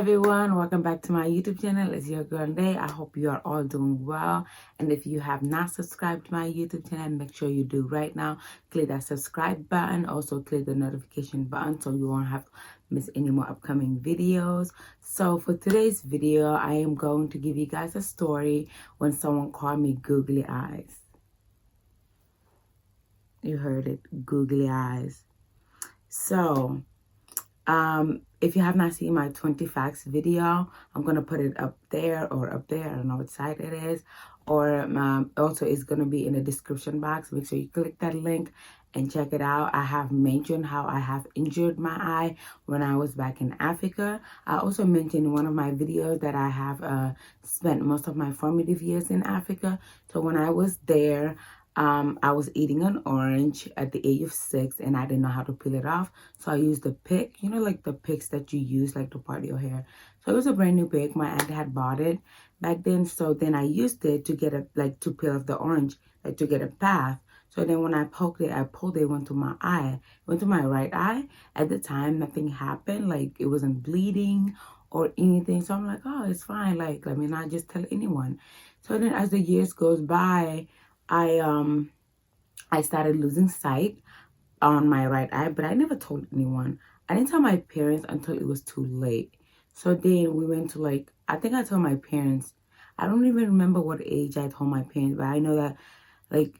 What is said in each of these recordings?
everyone, welcome back to my YouTube channel. It's your girl Nday. I hope you are all doing well, and if you have not subscribed to my YouTube channel, make sure you do right now. Click that subscribe button, also click the notification button so you won't have to miss any more upcoming videos. So for today's video, I am going to give you guys a story when someone called me googly eyes. You heard it, googly eyes. So if you have not seen my 20 facts video, I'm gonna put it up there or up there. I don't know what side it is, or also it's gonna be in the description box. Make sure you click that link and check it out. I have mentioned how I have injured my eye when I was back in Africa. I also mentioned in one of my videos that I have spent most of my formative years in Africa. So when I was there, I was eating an orange at the age of 6 and I didn't know how to peel it off. So I used the pick, you know, like the picks that you use like to part your hair. So it was a brand new pick. My aunt had bought it back then. So then I used it to get to peel off the orange, like to get a path. So then when I poked it, I pulled it, went to my eye, went to my right eye. At the time, nothing happened. Like it wasn't bleeding or anything. So I'm like, oh, it's fine. Like, let me not just tell anyone. So then as the years goes by, I started losing sight on my right eye, but I never told anyone. I didn't tell my parents until it was too late. So then we went to I think I told my parents, I don't even remember what age I told my parents, but I know that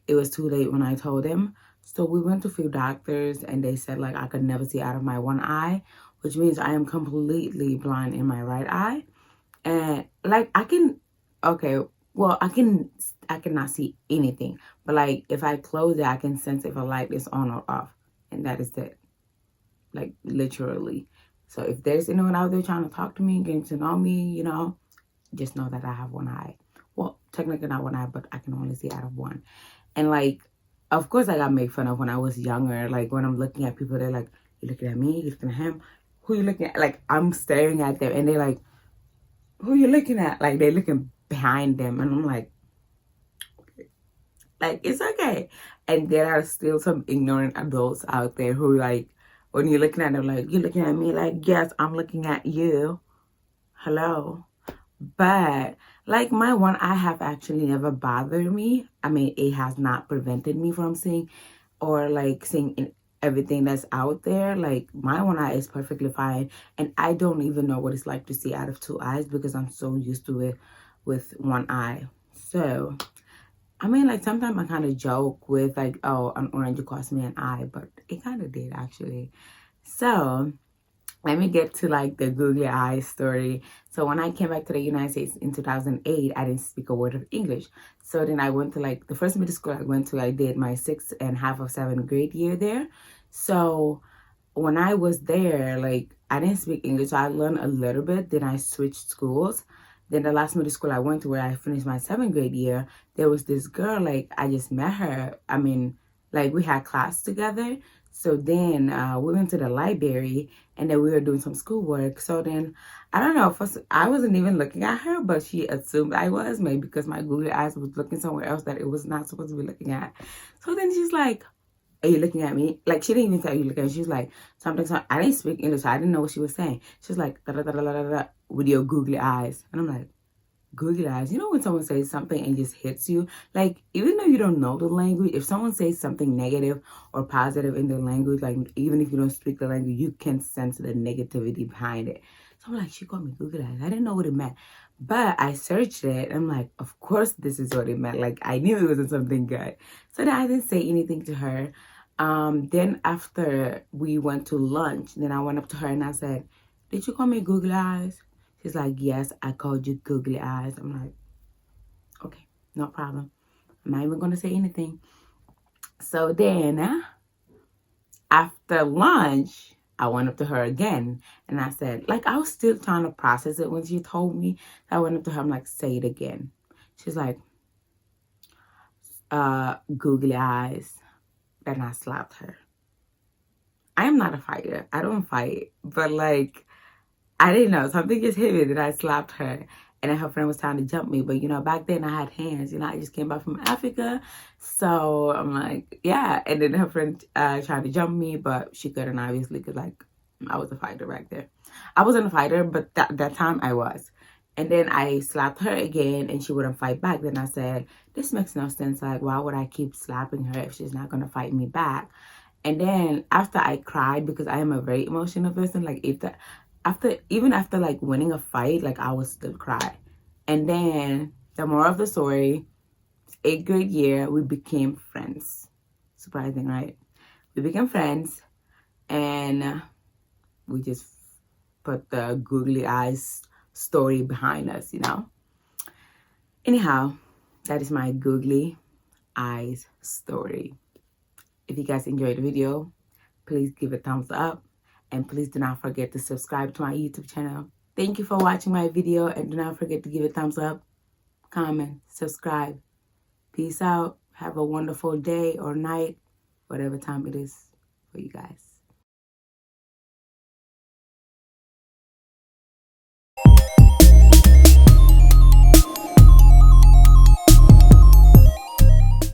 it was too late when I told them. So we went to a few doctors and they said I could never see out of my one eye, which means I am completely blind in my right eye. And well, I cannot see anything, but if I close it, I can sense if a light is on or off, and that is it, literally. So if there's anyone out there trying to talk to me, getting to know me, you know, just know that I have one eye. Well, technically not one eye, but I can only see out of one. And of course I got made fun of when I was younger. When I'm looking at people, they're like, you looking at me, you looking at him, who you looking at? I'm staring at them and they're like, who you looking at? They're looking behind them, and I'm like, it's okay. And there are still some ignorant adults out there who when you're looking at them, you looking at me? Yes, I'm looking at you. Hello. But my one eye have actually never bothered me. I mean, it has not prevented me from seeing or seeing in everything that's out there. My one eye is perfectly fine, and I don't even know what it's like to see out of two eyes because I'm so used to it with one eye. So I mean, sometimes I kind of joke with oh, an orange cost me an eye, but it kind of did actually. So let me get to the googly eye story. So when I came back to the United States in 2008, I didn't speak a word of English. So then I went to the first middle school I went to, I did my 6th and half of 7th grade year there. So when I was there, I didn't speak English. So I learned a little bit. Then I switched schools. Then the last middle school I went to, where I finished my 7th grade year, there was this girl, I just met her. I mean, we had class together. So then we went to the library and then we were doing some schoolwork. So then, I don't know, I wasn't even looking at her, but she assumed I was, maybe because my googly eyes was looking somewhere else that it was not supposed to be looking at. So then she's like, are you looking at me? She didn't even say, are you looking at me? She was like, something. I didn't speak English, so I didn't know what she was saying. She was like, da da da da da da, with your googly eyes. And I'm like, googly eyes? You know when someone says something and just hits you? Even though you don't know the language, if someone says something negative or positive in the language, even if you don't speak the language, you can sense the negativity behind it. So I'm like, she called me googly eyes. I didn't know what it meant. But I searched it. And I'm like, of course this is what it meant. I knew it wasn't something good. So then I didn't say anything to her. Then after we went to lunch, then I went up to her and I said, did you call me googly eyes? She's like, yes, I called you googly eyes. I'm like, okay, no problem. I'm not even going to say anything. So then after lunch, I went up to her again and I said, I was still trying to process it when she told me. I went up to her, I'm like, say it again. She's like, googly eyes. Then I slapped her. I am not a fighter. I don't fight. But I didn't know. Something just hit me that I slapped her. And then her friend was trying to jump me. But, back then I had hands. I just came back from Africa. So I'm like, yeah. And then her friend tried to jump me. But she couldn't, obviously. Because, I was a fighter back there. I wasn't a fighter, but that time I was. And then I slapped her again and she wouldn't fight back. Then I said, this makes no sense. Like, why would I keep slapping her if she's not going to fight me back? And then after I cried, because I am a very emotional person, like even after like winning a fight, like I would still cry. And then the moral of the story, 8th grade year, we became friends. Surprising, right? We became friends and we just put the googly eyes story behind us, you know? Anyhow, that is my googly eyes story. If you guys enjoyed the video, please give a thumbs up and please do not forget to subscribe to my YouTube channel. Thank you for watching my video and do not forget to give a thumbs up, comment, subscribe. Peace out. Have a wonderful day or night, whatever time it is for you guys.